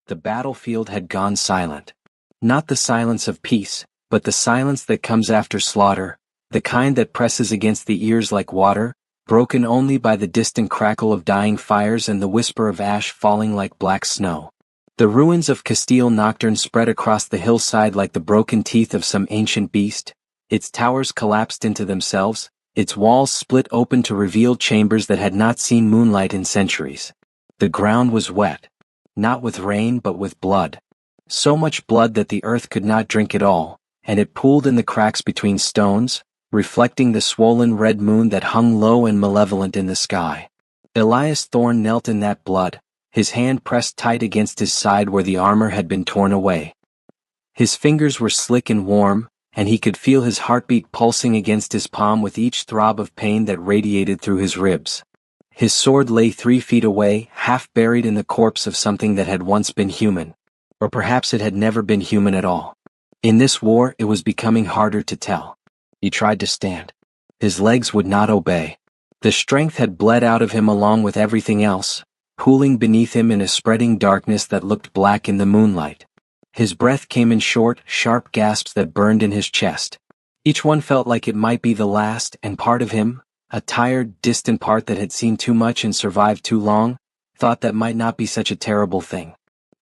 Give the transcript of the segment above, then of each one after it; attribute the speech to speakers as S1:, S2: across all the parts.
S1: The battlefield had gone silent. Not the silence of peace, but the silence that comes after slaughter, the kind that presses against the ears like water, broken only by the distant crackle of dying fires and the whisper of ash falling like black snow. The ruins of Castile Nocturne spread across the hillside like the broken teeth of some ancient beast. Its towers collapsed into themselves, its walls split open to reveal chambers that had not seen moonlight in centuries. The ground was wet. Not with rain but with blood. So much blood that the earth could not drink it all, and it pooled in the cracks between stones, reflecting the swollen red moon that hung low and malevolent in the sky. Elias Thorne knelt in that blood, his hand pressed tight against his side where the armor had been torn away. His fingers were slick and warm, and he could feel his heartbeat pulsing against his palm with each throb of pain that radiated through his ribs. His sword lay 3 feet away, half buried in the corpse of something that had once been human. Or perhaps it had never been human at all. In this war it was becoming harder to tell. He tried to stand. His legs would not obey. The strength had bled out of him along with everything else, pooling beneath him in a spreading darkness that looked black in the moonlight. His breath came in short, sharp gasps that burned in his chest. Each one felt like it might be the last, and part of him, a tired, distant part that had seen too much and survived too long, thought that might not be such a terrible thing.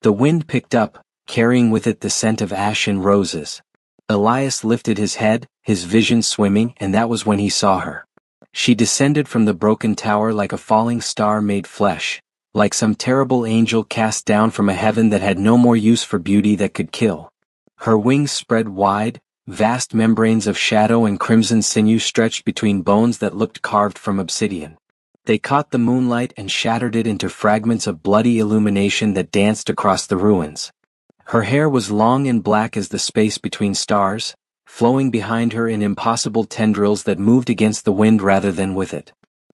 S1: The wind picked up, carrying with it the scent of ash and roses. Elias lifted his head, his vision swimming, and that was when he saw her. She descended from the broken tower like a falling star made flesh, like some terrible angel cast down from a heaven that had no more use for beauty that could kill. Her wings spread wide, vast membranes of shadow and crimson sinew stretched between bones that looked carved from obsidian. They caught the moonlight and shattered it into fragments of bloody illumination that danced across the ruins. Her hair was long and black as the space between stars, flowing behind her in impossible tendrils that moved against the wind rather than with it.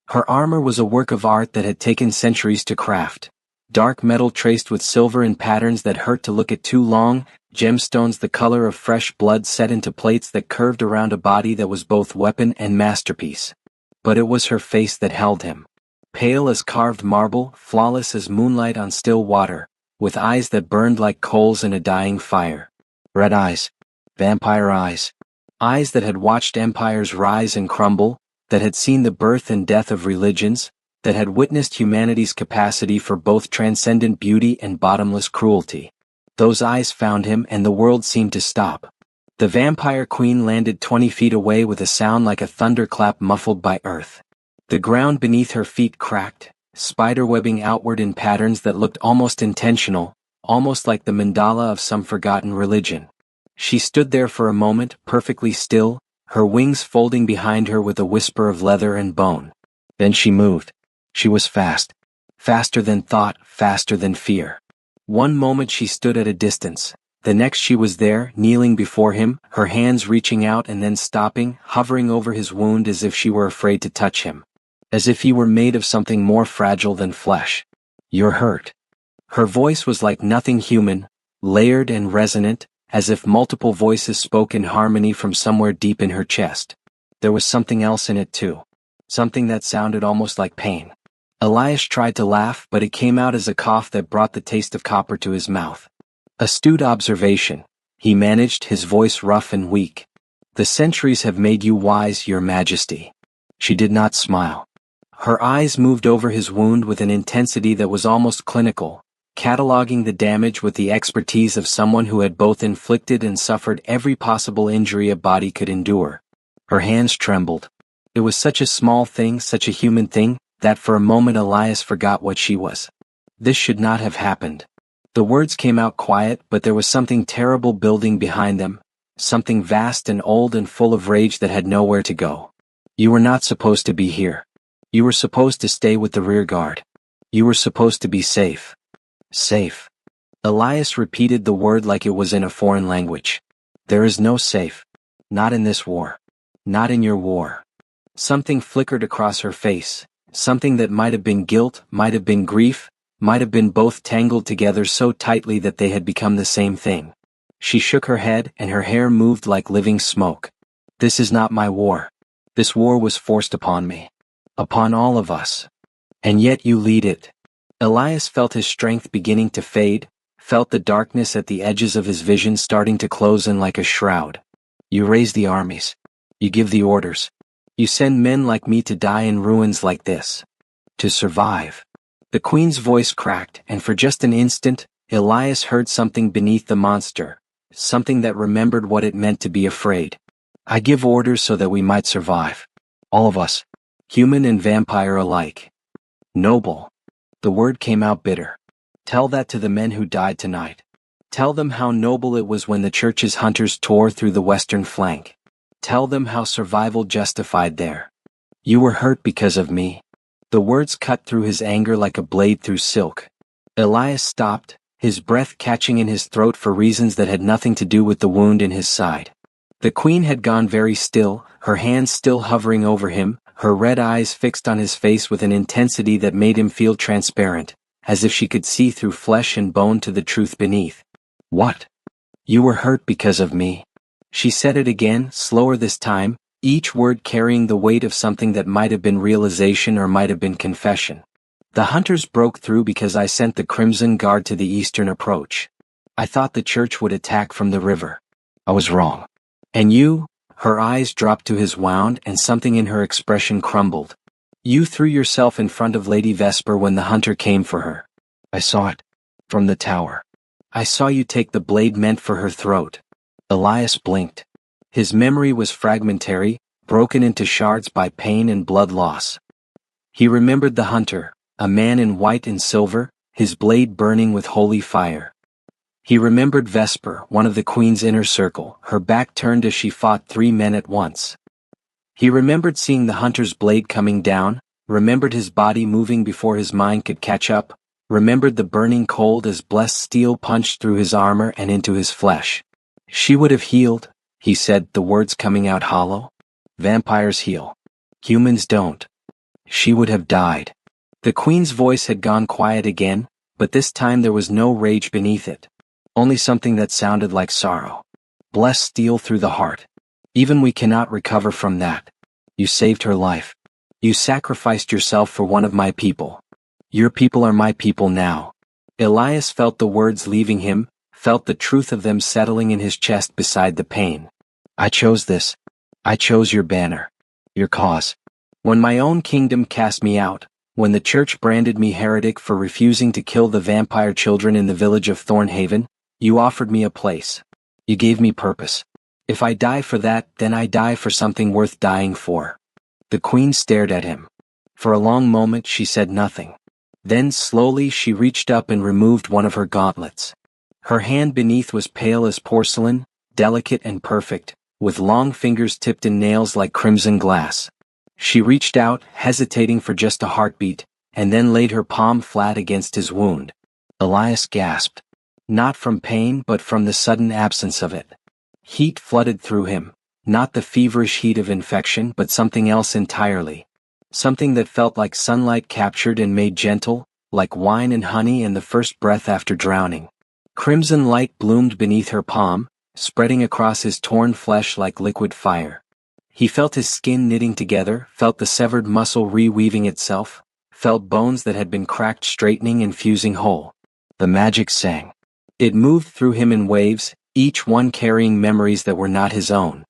S1: Her armor was a work of art that had taken centuries to craft. Dark metal traced with silver in patterns that hurt to look at too long, gemstones the color of fresh blood set into plates that curved around a body that was both weapon and masterpiece. But it was her face that held him. Pale as carved marble, flawless as moonlight on still water, with eyes that burned like coals in a dying fire. Red eyes. Vampire eyes. Eyes that had watched empires rise and crumble, that had seen the birth and death of religions, that had witnessed humanity's capacity for both transcendent beauty and bottomless cruelty. Those eyes found him and the world seemed to stop. The vampire queen landed 20 feet away with a sound like a thunderclap muffled by earth. The ground beneath her feet cracked, spiderwebbing outward in patterns that looked almost intentional, almost like the mandala of some forgotten religion. She stood there for a moment, perfectly still, her wings folding behind her with a whisper of leather and bone. Then she moved. She was fast. Faster than thought, faster than fear. One moment she stood at a distance. The next she was there, kneeling before him, her hands reaching out and then stopping, hovering over his wound as if she were afraid to touch him. As if he were made of something more fragile than flesh. "You're hurt." Her voice was like nothing human, layered and resonant, as if multiple voices spoke in harmony from somewhere deep in her chest. There was something else in it too. Something that sounded almost like pain. Elias tried to laugh, but it came out as a cough that brought the taste of copper to his mouth. Astute observation, he managed, his voice rough and weak. "The centuries have made you wise, Your Majesty." She did not smile. Her eyes moved over his wound with an intensity that was almost clinical, cataloging the damage with the expertise of someone who had both inflicted and suffered every possible injury a body could endure. Her hands trembled. It was such a small thing, such a human thing, that for a moment Elias forgot what she was. This should not have happened. The words came out quiet, but there was something terrible building behind them, something vast and old and full of rage that had nowhere to go. "You were not supposed to be here. You were supposed to stay with the rear guard. You were supposed to be safe." Safe. Elias repeated the word like it was in a foreign language. "There is no safe. Not in this war. Not in your war." Something flickered across her face, something that might have been guilt, might have been grief, might have been both tangled together so tightly that they had become the same thing. She shook her head and her hair moved like living smoke. "This is not my war. This war was forced upon me. Upon all of us. And yet you lead it." Elias felt his strength beginning to fade, felt the darkness at the edges of his vision starting to close in like a shroud. You raise the armies. You give the orders. You send men like me to die in ruins like this. To survive. The queen's voice cracked, and for just an instant, Elias heard something beneath the monster, something that remembered what it meant to be afraid. I give orders so that we might survive. All of us. Human and vampire alike. Noble. The word came out bitter. Tell that to the men who died tonight. Tell them how noble it was when the church's hunters tore through the western flank. Tell them how survival justified there. You were hurt because of me. The words cut through his anger like a blade through silk. Elias stopped, his breath catching in his throat for reasons that had nothing to do with the wound in his side. The queen had gone very still, her hands still hovering over him, her red eyes fixed on his face with an intensity that made him feel transparent, as if she could see through flesh and bone to the truth beneath. What? You were hurt because of me. She said it again, slower this time, each word carrying the weight of something that might have been realization or might have been confession. The hunters broke through because I sent the Crimson Guard to the eastern approach. I thought the church would attack from the river. I was wrong. And you? Her eyes dropped to his wound and something in her expression crumbled. You threw yourself in front of Lady Vesper when the hunter came for her. I saw it. From the tower. I saw you take the blade meant for her throat. Elias blinked. His memory was fragmentary, broken into shards by pain and blood loss. He remembered the hunter, a man in white and silver, his blade burning with holy fire. He remembered Vesper, one of the queen's inner circle, her back turned as she fought 3 men at once. He remembered seeing the hunter's blade coming down, remembered his body moving before his mind could catch up, remembered the burning cold as blessed steel punched through his armor and into his flesh. She would have healed, he said, the words coming out hollow. Vampires heal. Humans don't. She would have died. The queen's voice had gone quiet again, but this time there was no rage beneath it. Only something that sounded like sorrow. Blessed steel through the heart. Even we cannot recover from that. You saved her life. You sacrificed yourself for one of my people. Your people are my people now. Elias felt the words leaving him, felt the truth of them settling in his chest beside the pain. I chose this. I chose your banner. Your cause. When my own kingdom cast me out, when the church branded me heretic for refusing to kill the vampire children in the village of Thornhaven, you offered me a place. You gave me purpose. If I die for that, then I die for something worth dying for. The queen stared at him. For a long moment she said nothing. Then slowly she reached up and removed one of her gauntlets. Her hand beneath was pale as porcelain, delicate and perfect, with long fingers tipped in nails like crimson glass. She reached out, hesitating for just a heartbeat, and then laid her palm flat against his wound. Elias gasped. Not from pain but from the sudden absence of it. Heat flooded through him, not the feverish heat of infection but something else entirely. Something that felt like sunlight captured and made gentle, like wine and honey and the first breath after drowning. Crimson light bloomed beneath her palm, spreading across his torn flesh like liquid fire. He felt his skin knitting together, felt the severed muscle reweaving itself, felt bones that had been cracked straightening and fusing whole. The magic sang. It moved through him in waves, each one carrying memories that were not his own.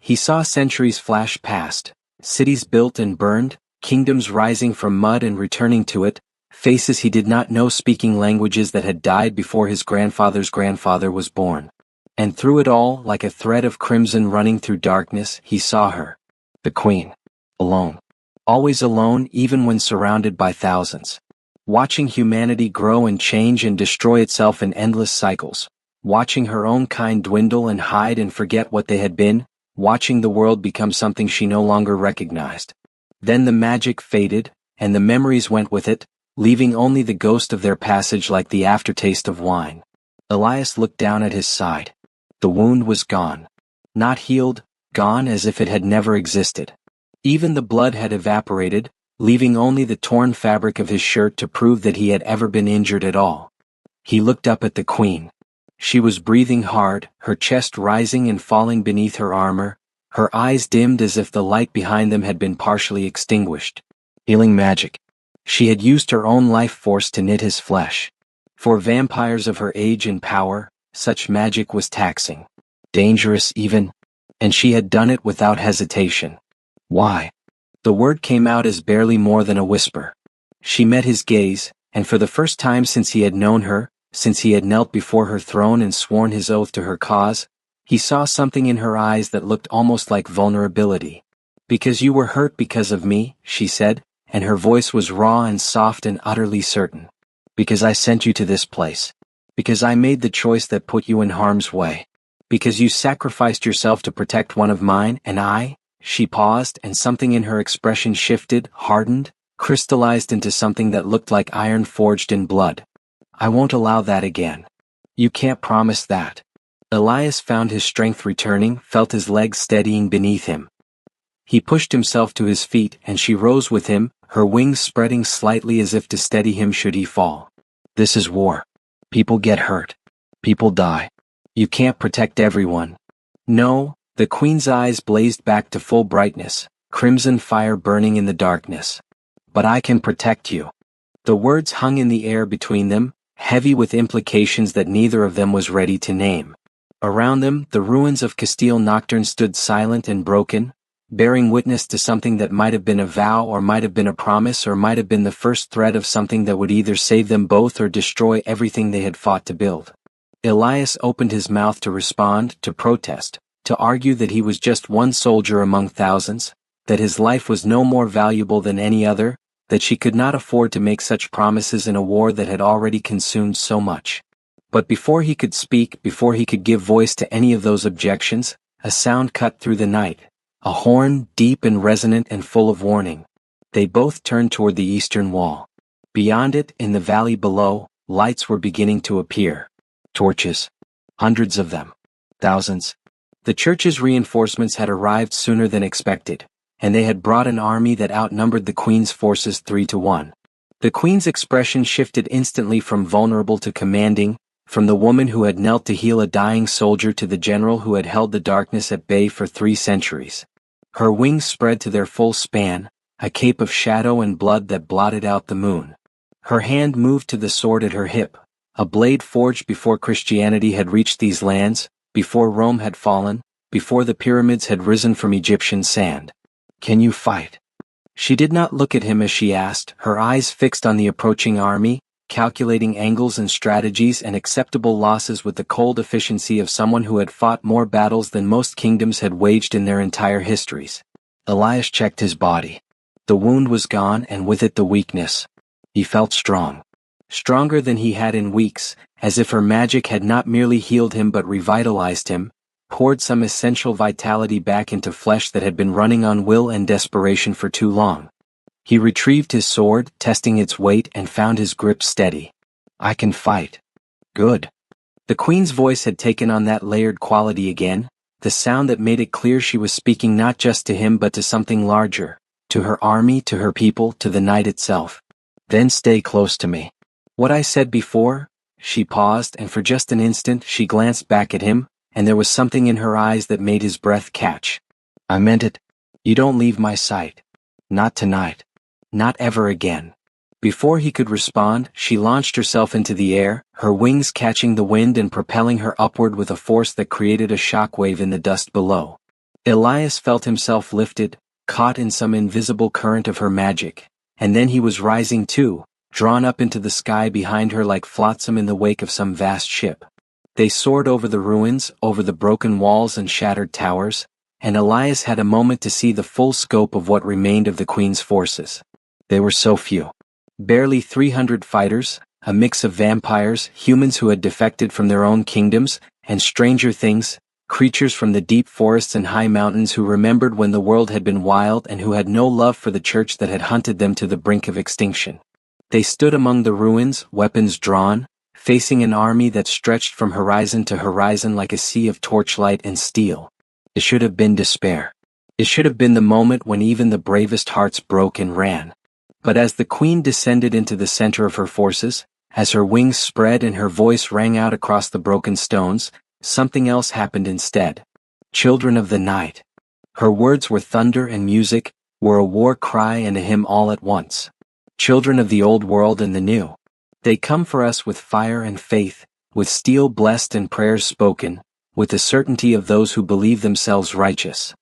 S1: He saw centuries flash past, cities built and burned, kingdoms rising from mud and returning to it, faces he did not know speaking languages that had died before his grandfather's grandfather was born. And through it all, like a thread of crimson running through darkness, he saw her. The queen. Alone. Always alone even when surrounded by thousands. Watching humanity grow and change and destroy itself in endless cycles. Watching her own kind dwindle and hide and forget what they had been. Watching the world become something she no longer recognized. Then the magic faded, and the memories went with it, leaving only the ghost of their passage like the aftertaste of wine. Elias looked down at his side. The wound was gone. Not healed, gone as if it had never existed. Even the blood had evaporated, leaving only the torn fabric of his shirt to prove that he had ever been injured at all. He looked up at the queen. She was breathing hard, her chest rising and falling beneath her armor, her eyes dimmed as if the light behind them had been partially extinguished. Healing magic. She had used her own life force to knit his flesh. For vampires of her age and power, such magic was taxing. Dangerous even. And she had done it without hesitation. Why? The word came out as barely more than a whisper. She met his gaze, and for the first time since he had known her, since he had knelt before her throne and sworn his oath to her cause, he saw something in her eyes that looked almost like vulnerability. "Because you were hurt because of me," she said, and her voice was raw and soft and utterly certain. "Because I sent you to this place. Because I made the choice that put you in harm's way. Because you sacrificed yourself to protect one of mine, and I—" She paused, and something in her expression shifted, hardened, crystallized into something that looked like iron forged in blood. "I won't allow that again." "You can't promise that." Elias found his strength returning, felt his legs steadying beneath him. He pushed himself to his feet, and she rose with him, her wings spreading slightly as if to steady him should he fall. "This is war. People get hurt. People die. You can't protect everyone." "No." The queen's eyes blazed back to full brightness, crimson fire burning in the darkness. "But I can protect you." The words hung in the air between them, heavy with implications that neither of them was ready to name. Around them, the ruins of Castile Nocturne stood silent and broken, bearing witness to something that might have been a vow or might have been a promise or might have been the first thread of something that would either save them both or destroy everything they had fought to build. Elias opened his mouth to respond, to protest, to argue that he was just one soldier among thousands, that his life was no more valuable than any other, that she could not afford to make such promises in a war that had already consumed so much. But before he could speak, before he could give voice to any of those objections, a sound cut through the night, a horn, deep and resonant and full of warning. They both turned toward the eastern wall. Beyond it, in the valley below, lights were beginning to appear. Torches. Hundreds of them. Thousands. The church's reinforcements had arrived sooner than expected, and they had brought an army that outnumbered the queen's forces 3-1. The queen's expression shifted instantly from vulnerable to commanding, from the woman who had knelt to heal a dying soldier to the general who had held the darkness at bay for 3 centuries. Her wings spread to their full span, a cape of shadow and blood that blotted out the moon. Her hand moved to the sword at her hip, a blade forged before Christianity had reached these lands, before Rome had fallen, before the pyramids had risen from Egyptian sand. "Can you fight?" She did not look at him as she asked, her eyes fixed on the approaching army, calculating angles and strategies and acceptable losses with the cold efficiency of someone who had fought more battles than most kingdoms had waged in their entire histories. Elias checked his body. The wound was gone, and with it the weakness. He felt strong. Stronger than he had in weeks, as if her magic had not merely healed him but revitalized him, poured some essential vitality back into flesh that had been running on will and desperation for too long. He retrieved his sword, testing its weight, and found his grip steady. "I can fight." "Good." The queen's voice had taken on that layered quality again, the sound that made it clear she was speaking not just to him but to something larger, to her army, to her people, to the night itself. "Then stay close to me." "What I said before?" She paused, and for just an instant she glanced back at him, and there was something in her eyes that made his breath catch. "I meant it. You don't leave my sight. Not tonight. Not ever again." Before he could respond, she launched herself into the air, her wings catching the wind and propelling her upward with a force that created a shockwave in the dust below. Elias felt himself lifted, caught in some invisible current of her magic, and then he was rising too, drawn up into the sky behind her like flotsam in the wake of some vast ship. They soared over the ruins, over the broken walls and shattered towers, and Elias had a moment to see the full scope of what remained of the queen's forces. They were so few. Barely 300 fighters, a mix of vampires, humans who had defected from their own kingdoms, and stranger things, creatures from the deep forests and high mountains who remembered when the world had been wild and who had no love for the church that had hunted them to the brink of extinction. They stood among the ruins, weapons drawn, facing an army that stretched from horizon to horizon like a sea of torchlight and steel. It should have been despair. It should have been the moment when even the bravest hearts broke and ran. But as the queen descended into the center of her forces, as her wings spread and her voice rang out across the broken stones, something else happened instead. "Children of the night." Her words were thunder and music, were a war cry and a hymn all at once. Children of the old world and the new. They come for us with fire and faith, with steel blessed and prayers spoken, with the certainty of those who believe themselves righteous.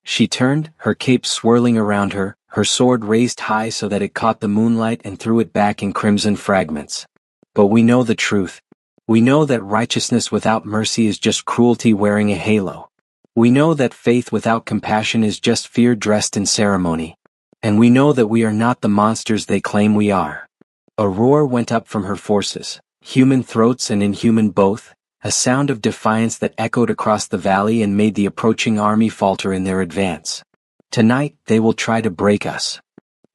S1: She turned, her cape swirling around her, her sword raised high so that it caught the moonlight and threw it back in crimson fragments. But we know the truth. We know that righteousness without mercy is just cruelty wearing a halo. We know that faith without compassion is just fear dressed in ceremony. And we know that we are not the monsters they claim we are. A roar went up from her forces, human throats and inhuman both, a sound of defiance that echoed across the valley and made the approaching army falter in their advance. Tonight they will try to break us.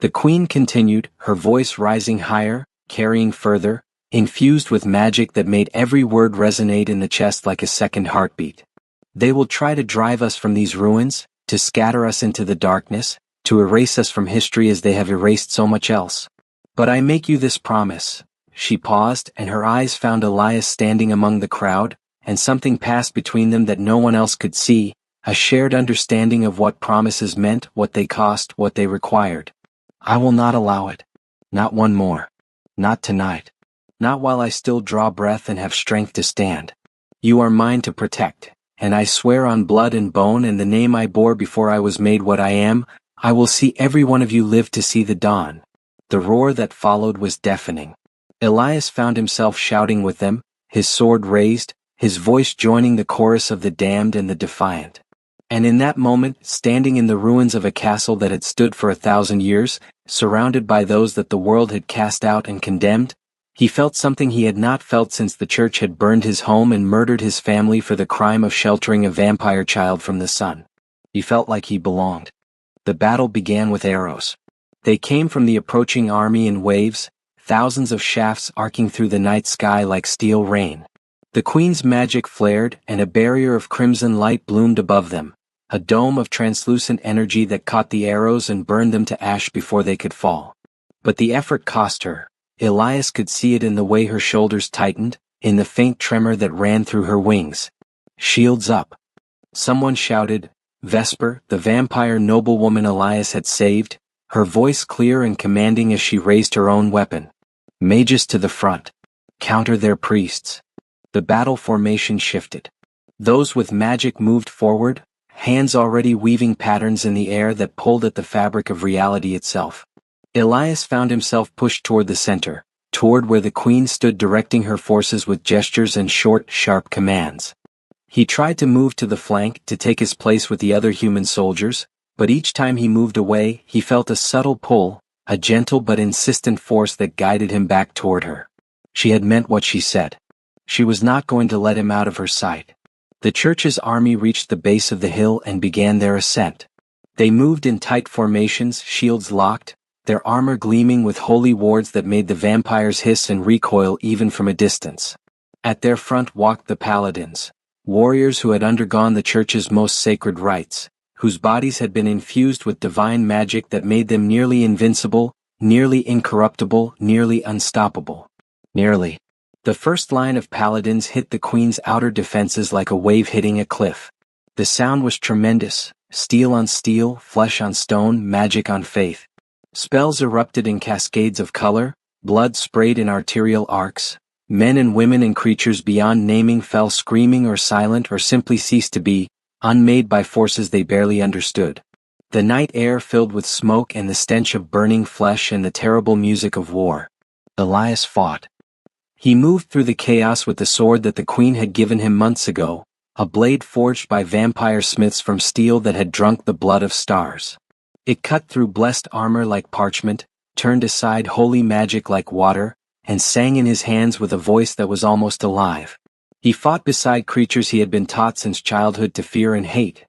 S1: The queen continued, her voice rising higher, carrying further, infused with magic that made every word resonate in the chest like a second heartbeat. They will try to drive us from these ruins, to scatter us into the darkness, to erase us from history as they have erased so much else. But I make you this promise. She paused, and her eyes found Elias standing among the crowd, and something passed between them that no one else could see, a shared understanding of what promises meant, what they cost, what they required. I will not allow it. Not one more. Not tonight. Not while I still draw breath and have strength to stand. You are mine to protect, and I swear on blood and bone and the name I bore before I was made what I am, I will see every one of you live to see the dawn. The roar that followed was deafening. Elias found himself shouting with them, his sword raised, his voice joining the chorus of the damned and the defiant. And in that moment, standing in the ruins of a castle that had stood for 1,000 years, surrounded by those that the world had cast out and condemned, he felt something he had not felt since the church had burned his home and murdered his family for the crime of sheltering a vampire child from the sun. He felt like he belonged. The battle began with arrows. They came from the approaching army in waves, thousands of shafts arcing through the night sky like steel rain. The queen's magic flared, and a barrier of crimson light bloomed above them, a dome of translucent energy that caught the arrows and burned them to ash before they could fall. But the effort cost her. Elias could see it in the way her shoulders tightened, in the faint tremor that ran through her wings. Shields up. Someone shouted, Vesper, the vampire noblewoman Elias had saved, her voice clear and commanding as she raised her own weapon. Mages to the front. Counter their priests. The battle formation shifted. Those with magic moved forward, hands already weaving patterns in the air that pulled at the fabric of reality itself. Elias found himself pushed toward the center, toward where the queen stood directing her forces with gestures and short, sharp commands. He tried to move to the flank to take his place with the other human soldiers, but each time he moved away, he felt a subtle pull, a gentle but insistent force that guided him back toward her. She had meant what she said. She was not going to let him out of her sight. The church's army reached the base of the hill and began their ascent. They moved in tight formations, shields locked, their armor gleaming with holy wards that made the vampires hiss and recoil even from a distance. At their front walked the paladins, warriors who had undergone the church's most sacred rites, whose bodies had been infused with divine magic that made them nearly invincible, nearly incorruptible, nearly unstoppable. Nearly. The first line of paladins hit the queen's outer defenses like a wave hitting a cliff. The sound was tremendous, steel on steel, flesh on stone, magic on faith. Spells erupted in cascades of color, blood sprayed in arterial arcs, men and women and creatures beyond naming fell screaming or silent or simply ceased to be, unmade by forces they barely understood. The night air filled with smoke and the stench of burning flesh and the terrible music of war. Elias fought. He moved through the chaos with the sword that the queen had given him months ago, a blade forged by vampire smiths from steel that had drunk the blood of stars. It cut through blessed armor like parchment, turned aside holy magic like water, and sang in his hands with a voice that was almost alive. He fought beside creatures he had been taught since childhood to fear and hate.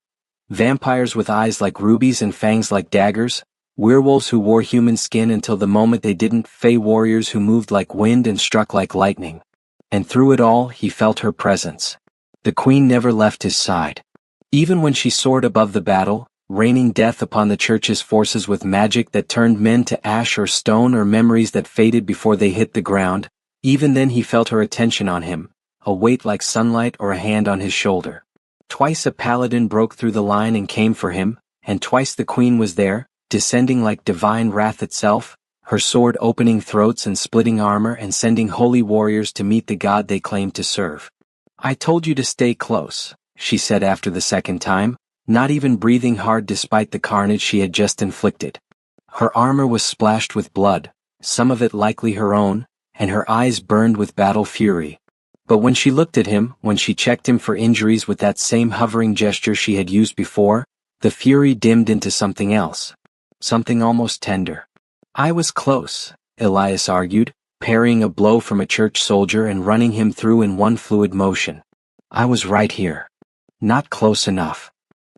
S1: Vampires with eyes like rubies and fangs like daggers, werewolves who wore human skin until the moment they didn't, fey warriors who moved like wind and struck like lightning. And through it all, he felt her presence. The queen never left his side. Even when she soared above the battle, raining death upon the church's forces with magic that turned men to ash or stone or memories that faded before they hit the ground, even then he felt her attention on him, a weight like sunlight or a hand on his shoulder. Twice a paladin broke through the line and came for him, and twice the queen was there, descending like divine wrath itself, her sword opening throats and splitting armor and sending holy warriors to meet the god they claimed to serve. "I told you to stay close," she said after the second time, not even breathing hard despite the carnage she had just inflicted. Her armor was splashed with blood, some of it likely her own, and her eyes burned with battle fury. But when she looked at him, when she checked him for injuries with that same hovering gesture she had used before, the fury dimmed into something else. Something almost tender. "I was close," Elias argued, parrying a blow from a church soldier and running him through in one fluid motion. "I was right here. Not close enough."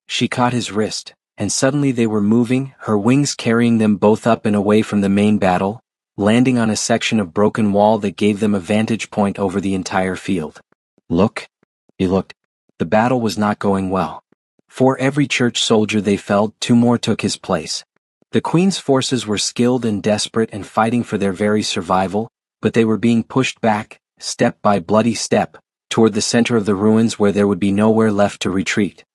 S1: She caught his wrist, and suddenly they were moving, her wings carrying them both up and away from the main battle, landing on a section of broken wall that gave them a vantage point over the entire field. "Look." He looked. The battle was not going well. For every church soldier they felled, two more took his place. The Queen's forces were skilled and desperate and fighting for their very survival, but they were being pushed back, step by bloody step, toward the center of the ruins where there would be nowhere left to retreat.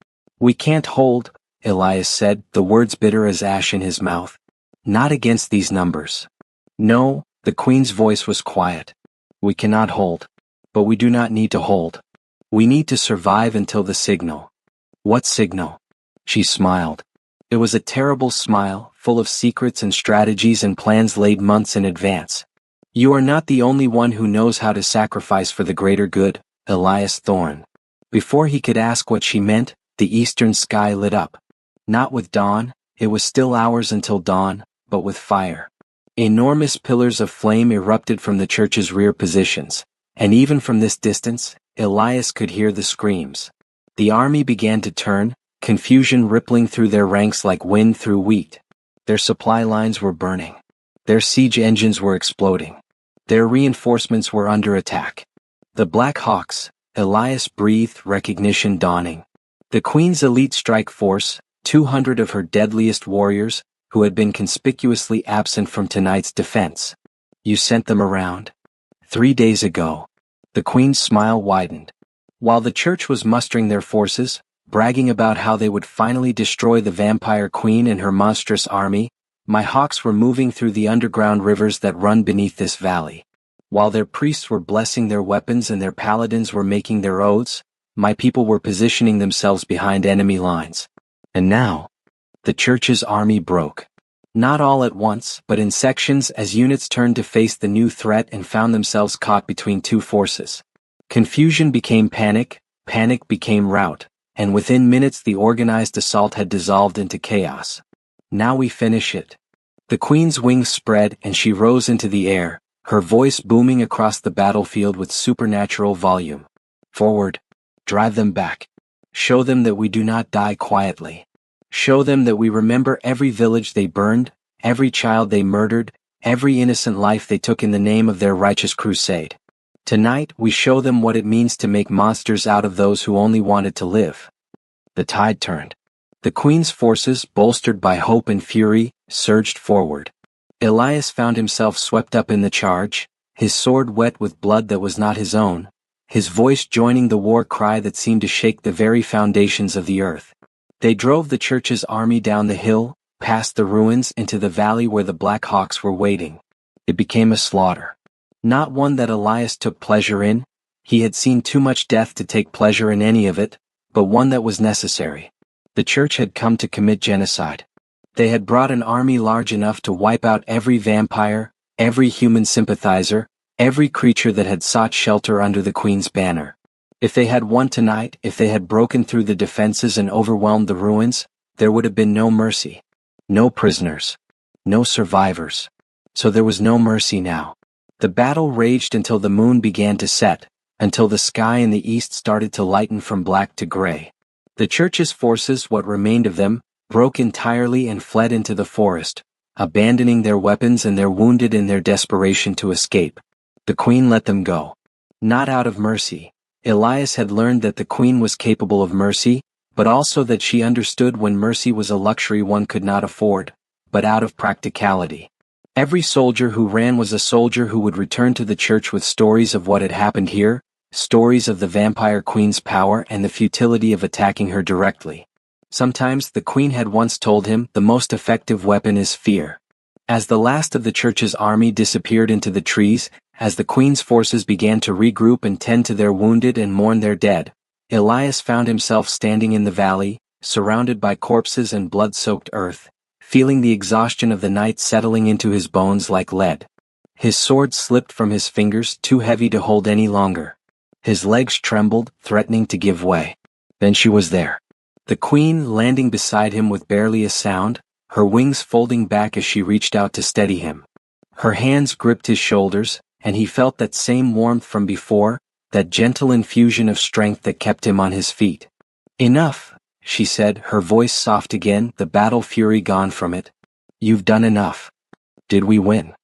S1: "We can't hold," Elias said, the words bitter as ash in his mouth. "Not against these numbers." "No," the Queen's voice was quiet. "We cannot hold. But we do not need to hold. We need to survive until the signal." "What signal?" She smiled. It was a terrible smile, full of secrets and strategies and plans laid months in advance. "You are not the only one who knows how to sacrifice for the greater good, Elias Thorne." Before he could ask what she meant, the eastern sky lit up. Not with dawn, it was still hours until dawn, but with fire. Enormous pillars of flame erupted from the church's rear positions, and even from this distance, Elias could hear the screams. The army began to turn, confusion rippling through their ranks like wind through wheat. Their supply lines were burning. Their siege engines were exploding. Their reinforcements were under attack. The Black Hawks, Elias breathed recognition dawning. The Queen's elite strike force, 200 of her deadliest warriors, who had been conspicuously absent from tonight's defense. "You sent them around?" "3 days ago." The Queen's smile widened. While the church was mustering their forces, bragging about how they would finally destroy the vampire queen and her monstrous army, my hawks were moving through the underground rivers that run beneath this valley. While their priests were blessing their weapons and their paladins were making their oaths, my people were positioning themselves behind enemy lines. And now, the church's army broke. Not all at once, but in sections as units turned to face the new threat and found themselves caught between two forces. Confusion became panic, panic became rout, and within minutes the organized assault had dissolved into chaos. "Now we finish it." The Queen's wings spread and she rose into the air, her voice booming across the battlefield with supernatural volume. "Forward. Drive them back. Show them that we do not die quietly. Show them that we remember every village they burned, every child they murdered, every innocent life they took in the name of their righteous crusade. Tonight we show them what it means to make monsters out of those who only wanted to live." The tide turned. The Queen's forces, bolstered by hope and fury, surged forward. Elias found himself swept up in the charge, his sword wet with blood that was not his own, his voice joining the war cry that seemed to shake the very foundations of the earth. They drove the church's army down the hill, past the ruins into the valley where the Black Hawks were waiting. It became a slaughter. Not one that Elias took pleasure in, he had seen too much death to take pleasure in any of it, but one that was necessary. The church had come to commit genocide. They had brought an army large enough to wipe out every vampire, every human sympathizer, every creature that had sought shelter under the Queen's banner. If they had won tonight, if they had broken through the defenses and overwhelmed the ruins, there would have been no mercy. No prisoners. No survivors. So there was no mercy now. The battle raged until the moon began to set, until the sky in the east started to lighten from black to gray. The church's forces, what remained of them, broke entirely and fled into the forest, abandoning their weapons and their wounded in their desperation to escape. The Queen let them go. Not out of mercy. Elias had learned that the Queen was capable of mercy, but also that she understood when mercy was a luxury one could not afford, but out of practicality. Every soldier who ran was a soldier who would return to the church with stories of what had happened here, stories of the vampire queen's power and the futility of attacking her directly. Sometimes the Queen had once told him the most effective weapon is fear. As the last of the church's army disappeared into the trees, as the queen's forces began to regroup and tend to their wounded and mourn their dead, Elias found himself standing in the valley, surrounded by corpses and blood-soaked earth, feeling the exhaustion of the night settling into his bones like lead. His sword slipped from his fingers, too heavy to hold any longer. His legs trembled, threatening to give way. Then she was there. The queen landing beside him with barely a sound, her wings folding back as she reached out to steady him. Her hands gripped his shoulders, and he felt that same warmth from before, that gentle infusion of strength that kept him on his feet. "Enough," she said, her voice soft again, the battle fury gone from it. "You've done enough." "Did we win?"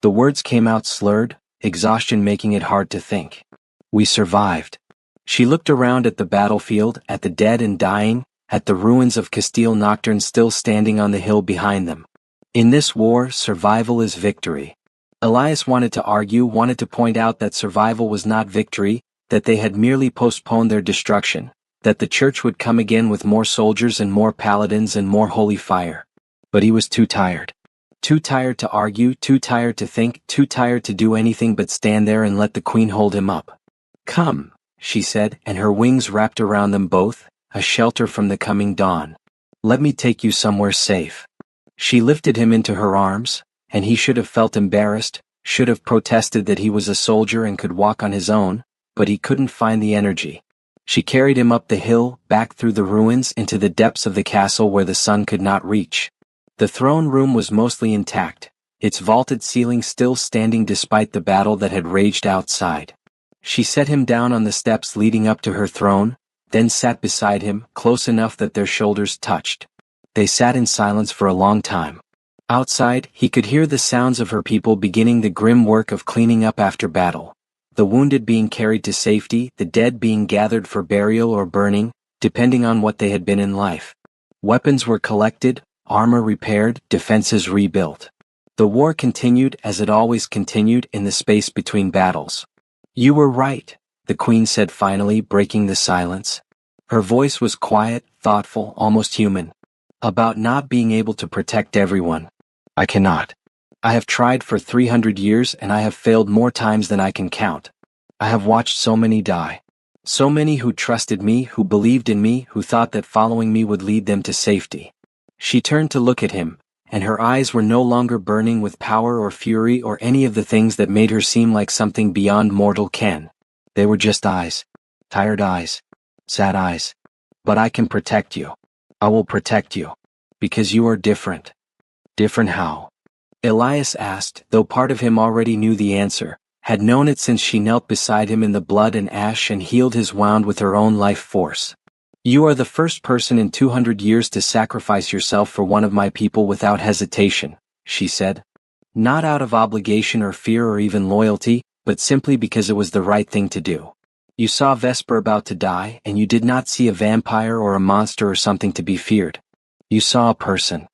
S1: The words came out slurred, exhaustion making it hard to think. "We survived." She looked around at the battlefield, at the dead and dying, at the ruins of Castile Nocturne still standing on the hill behind them. In this war, survival is victory. Elias wanted to argue, wanted to point out that survival was not victory, that they had merely postponed their destruction, that the church would come again with more soldiers and more paladins and more holy fire. But he was too tired. Too tired to argue, too tired to think, too tired to do anything but stand there and let the queen hold him up. "Come," she said, and her wings wrapped around them both, a shelter from the coming dawn. "Let me take you somewhere safe." She lifted him into her arms, and he should have felt embarrassed, should have protested that he was a soldier and could walk on his own, but he couldn't find the energy. She carried him up the hill, back through the ruins into the depths of the castle where the sun could not reach. The throne room was mostly intact, its vaulted ceiling still standing despite the battle that had raged outside. She set him down on the steps leading up to her throne, then sat beside him, close enough that their shoulders touched. They sat in silence for a long time. Outside, he could hear the sounds of her people beginning the grim work of cleaning up after battle. The wounded being carried to safety, the dead being gathered for burial or burning, depending on what they had been in life. Weapons were collected, armor repaired, defenses rebuilt. The war continued as it always continued in the space between battles. "You were right," the queen said finally, breaking the silence. Her voice was quiet, thoughtful, almost human. "About not being able to protect everyone. I cannot. I have tried for 300 years and I have failed more times than I can count. I have watched so many die. So many who trusted me, who believed in me, who thought that following me would lead them to safety." She turned to look at him, and her eyes were no longer burning with power or fury or any of the things that made her seem like something beyond mortal ken. They were just eyes. Tired eyes. Sad eyes. "But I can protect you. I will protect you. Because you are different." "Different how?" Elias asked, though part of him already knew the answer, had known it since she knelt beside him in the blood and ash and healed his wound with her own life force. "You are the first person in 200 years to sacrifice yourself for one of my people without hesitation," she said. "Not out of obligation or fear or even loyalty, but simply because it was the right thing to do. You saw Vesper about to die, and you did not see a vampire or a monster or something to be feared. You saw a person.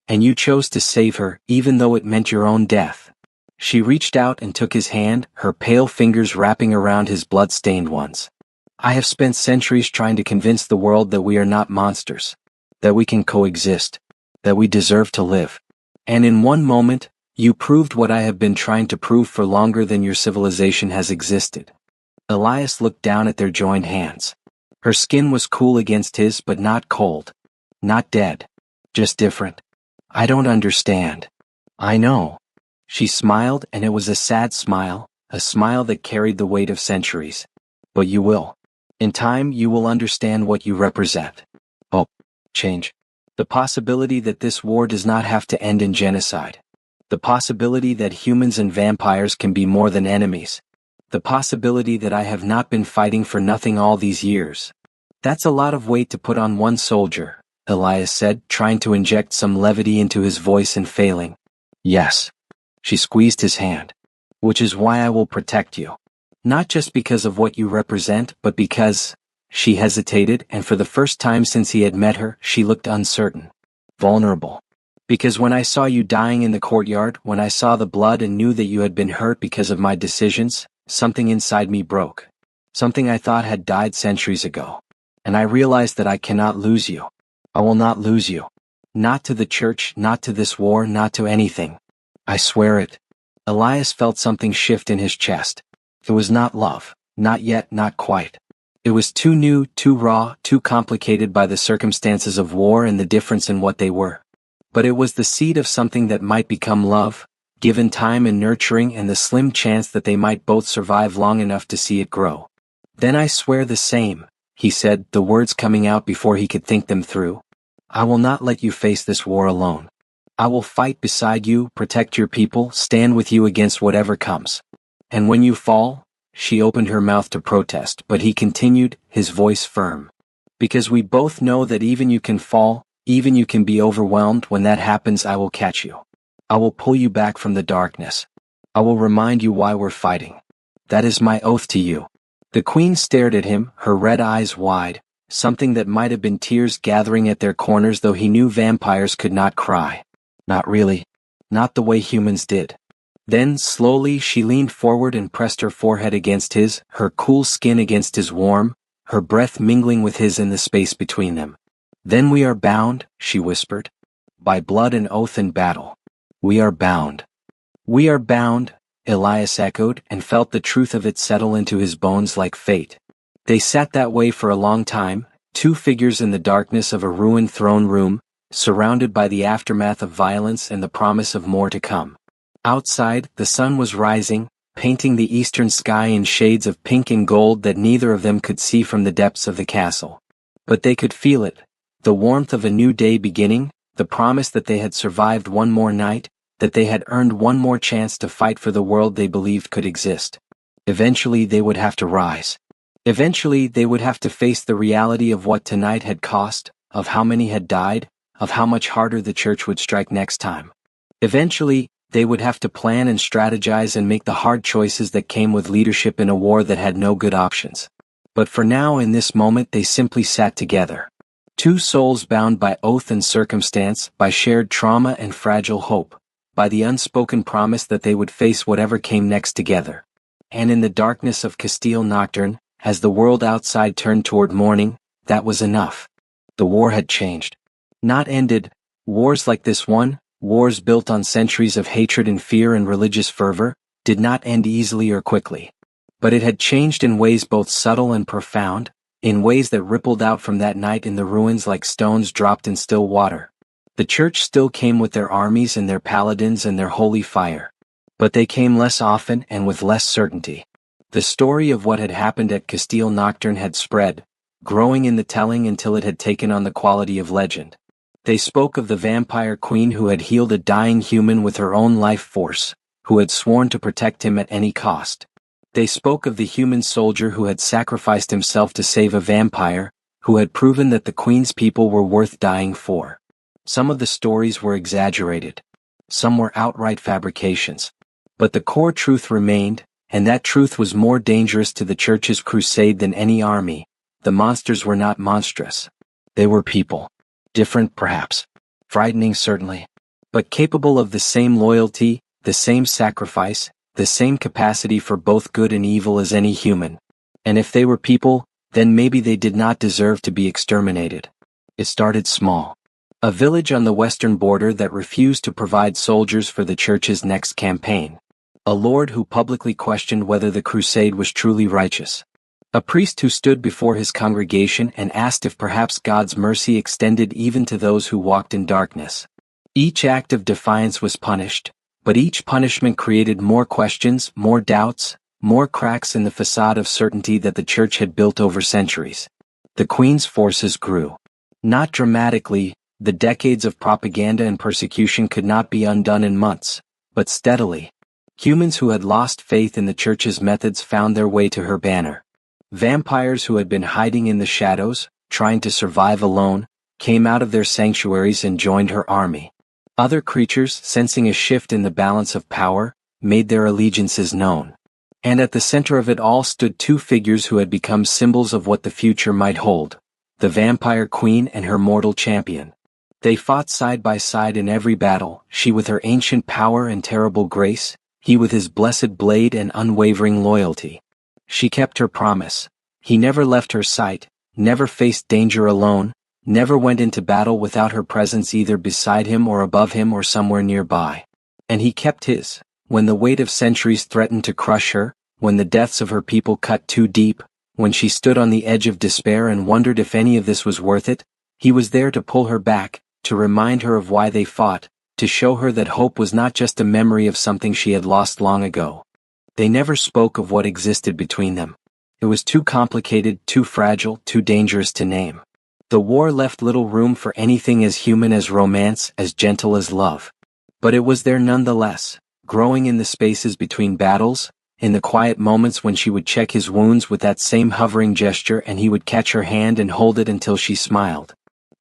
S1: And you chose to save her, even though it meant your own death." She reached out and took his hand, her pale fingers wrapping around his blood-stained ones. "I have spent centuries trying to convince the world that we are not monsters, that we can coexist, that we deserve to live. And in one moment, you proved what I have been trying to prove for longer than your civilization has existed." Elias looked down at their joined hands. Her skin was cool against his, but not cold. Not dead. Just different. "I don't understand." "I know." She smiled, and it was a sad smile, a smile that carried the weight of centuries. "But you will. In time you will understand what you represent. Hope. Change. The possibility that this war does not have to end in genocide. The possibility that humans and vampires can be more than enemies. The possibility that I have not been fighting for nothing all these years. That's a lot of weight to put on one soldier," Elias said, trying to inject some levity into his voice and failing. "Yes." She squeezed his hand. "Which is why I will protect you. Not just because of what you represent, but because—" She hesitated, and for the first time since he had met her, she looked uncertain. Vulnerable. "Because when I saw you dying in the courtyard, when I saw the blood and knew that you had been hurt because of my decisions, something inside me broke. Something I thought had died centuries ago. And I realized that I cannot lose you. I will not lose you. Not to the church, not to this war, not to anything. I swear it. Elias felt something shift in his chest. It was not love, not yet, not quite. It was too new, too raw, too complicated by the circumstances of war and the difference in what they were. But it was the seed of something that might become love, given time and nurturing and the slim chance that they might both survive long enough to see it grow. Then I swear the same, he said, the words coming out before he could think them through. I will not let you face this war alone. I will fight beside you, protect your people, stand with you against whatever comes. And when you fall, she opened her mouth to protest, but he continued, his voice firm. Because we both know that even you can fall, even you can be overwhelmed. When that happens, I will catch you. I will pull you back from the darkness. I will remind you why we're fighting. That is my oath to you. The queen stared at him, her red eyes wide, something that might have been tears gathering at their corners, though he knew vampires could not cry. Not really. Not the way humans did. Then, slowly, she leaned forward and pressed her forehead against his, her cool skin against his warm, her breath mingling with his in the space between them. Then we are bound, she whispered. By blood and oath and battle. We are bound. We are bound, Elias echoed, and felt the truth of it settle into his bones like fate. They sat that way for a long time, two figures in the darkness of a ruined throne room, surrounded by the aftermath of violence and the promise of more to come. Outside, the sun was rising, painting the eastern sky in shades of pink and gold that neither of them could see from the depths of the castle. But they could feel it, the warmth of a new day beginning, the promise that they had survived one more night, that they had earned one more chance to fight for the world they believed could exist. Eventually they would have to rise. Eventually they would have to face the reality of what tonight had cost, of how many had died, of how much harder the church would strike next time. Eventually, they would have to plan and strategize and make the hard choices that came with leadership in a war that had no good options. But for now, in this moment, they simply sat together. Two souls bound by oath and circumstance, by shared trauma and fragile hope, by the unspoken promise that they would face whatever came next together. And in the darkness of Castile Nocturne, as the world outside turned toward morning, that was enough. The war had changed. Not ended. Wars like this one, wars built on centuries of hatred and fear and religious fervor, did not end easily or quickly. But it had changed in ways both subtle and profound, in ways that rippled out from that night in the ruins like stones dropped in still water. The church still came with their armies and their paladins and their holy fire. But they came less often and with less certainty. The story of what had happened at Castile Nocturne had spread, growing in the telling until it had taken on the quality of legend. They spoke of the vampire queen who had healed a dying human with her own life force, who had sworn to protect him at any cost. They spoke of the human soldier who had sacrificed himself to save a vampire, who had proven that the queen's people were worth dying for. Some of the stories were exaggerated. Some were outright fabrications. But the core truth remained, and that truth was more dangerous to the church's crusade than any army. The monsters were not monstrous. They were people. Different, perhaps. Frightening, certainly. But capable of the same loyalty, the same sacrifice, the same capacity for both good and evil as any human. And if they were people, then maybe they did not deserve to be exterminated. It started small. A village on the western border that refused to provide soldiers for the church's next campaign. A lord who publicly questioned whether the crusade was truly righteous. A priest who stood before his congregation and asked if perhaps God's mercy extended even to those who walked in darkness. Each act of defiance was punished, but each punishment created more questions, more doubts, more cracks in the facade of certainty that the church had built over centuries. The queen's forces grew. Not dramatically, the decades of propaganda and persecution could not be undone in months, but steadily. Humans who had lost faith in the church's methods found their way to her banner. Vampires who had been hiding in the shadows, trying to survive alone, came out of their sanctuaries and joined her army. Other creatures, sensing a shift in the balance of power, made their allegiances known. And at the center of it all stood two figures who had become symbols of what the future might hold: the vampire queen and her mortal champion. They fought side by side in every battle, she with her ancient power and terrible grace, he with his blessed blade and unwavering loyalty. She kept her promise. He never left her sight, never faced danger alone, never went into battle without her presence either beside him or above him or somewhere nearby. And he kept his. When the weight of centuries threatened to crush her, when the deaths of her people cut too deep, when she stood on the edge of despair and wondered if any of this was worth it, he was there to pull her back, to remind her of why they fought, to show her that hope was not just a memory of something she had lost long ago. They never spoke of what existed between them. It was too complicated, too fragile, too dangerous to name. The war left little room for anything as human as romance, as gentle as love. But it was there nonetheless, growing in the spaces between battles, in the quiet moments when she would check his wounds with that same hovering gesture and he would catch her hand and hold it until she smiled.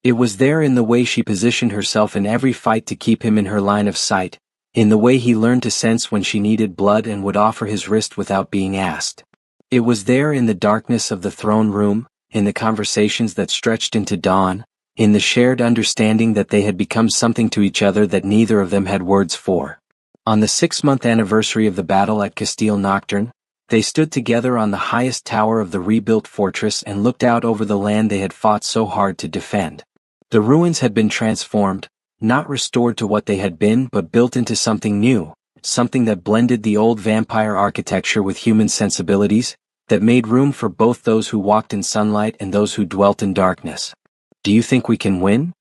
S1: It was there in the way she positioned herself in every fight to keep him in her line of sight, in the way he learned to sense when she needed blood and would offer his wrist without being asked. It was there in the darkness of the throne room, in the conversations that stretched into dawn, in the shared understanding that they had become something to each other that neither of them had words for. On the 6-month anniversary of the battle at Castile Nocturne, they stood together on the highest tower of the rebuilt fortress and looked out over the land they had fought so hard to defend. The ruins had been transformed, not restored to what they had been but built into something new, something that blended the old vampire architecture with human sensibilities, that made room for both those who walked in sunlight and those who dwelt in darkness. "Do you think we can win?"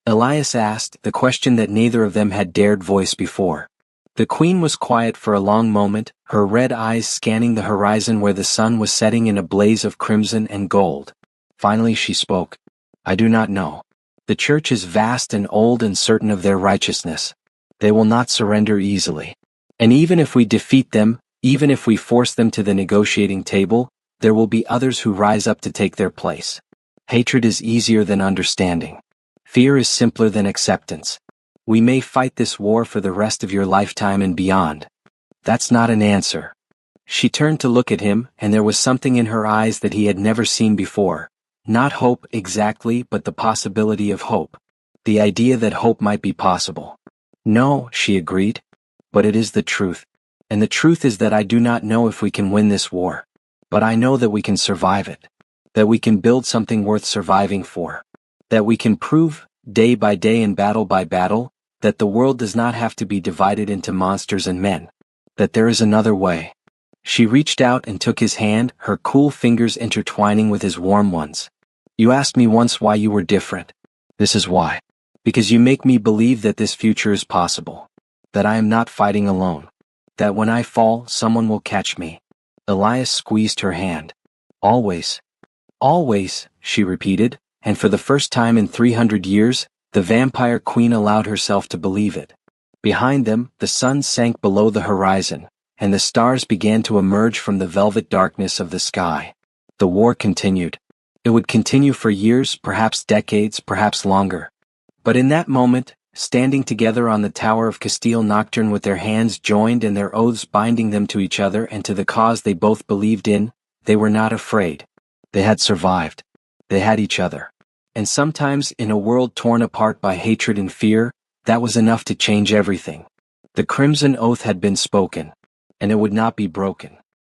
S1: Elias asked, the question that neither of them had dared voice before. The queen was quiet for a long moment, her red eyes scanning the horizon where the sun was setting in a blaze of crimson and gold. Finally she spoke. "I do not know. The church is vast and old and certain of their righteousness. They will not surrender easily. And even if we defeat them, even if we force them to the negotiating table, there will be others who rise up to take their place. Hatred is easier than understanding. Fear is simpler than acceptance. We may fight this war for the rest of your lifetime and beyond." "That's not an answer." She turned to look at him, and there was something in her eyes that he had never seen before. Not hope exactly, but the possibility of hope. The idea that hope might be possible. "No," she agreed. "But it is the truth. And the truth is that I do not know if we can win this war. But I know that we can survive it. That we can build something worth surviving for. That we can prove, day by day and battle by battle, that the world does not have to be divided into monsters and men. That there is another way." She reached out and took his hand, her cool fingers intertwining with his warm ones. "You asked me once why you were different. This is why. Because you make me believe that this future is possible. That I am not fighting alone. That when I fall, someone will catch me." Elias squeezed her hand. "Always." "Always," she repeated, and for the first time in 300 years, the vampire queen allowed herself to believe it. Behind them, the sun sank below the horizon, and the stars began to emerge from the velvet darkness of the sky. The war continued. It would continue for years, perhaps decades, perhaps longer. But in that moment, standing together on the tower of Castile Nocturne with their hands joined and their oaths binding them to each other and to the cause they both believed in, they were not afraid. They had survived. They had each other. And sometimes, in a world torn apart by hatred and fear, that was enough to change everything. The crimson oath had been spoken, and it would not be broken.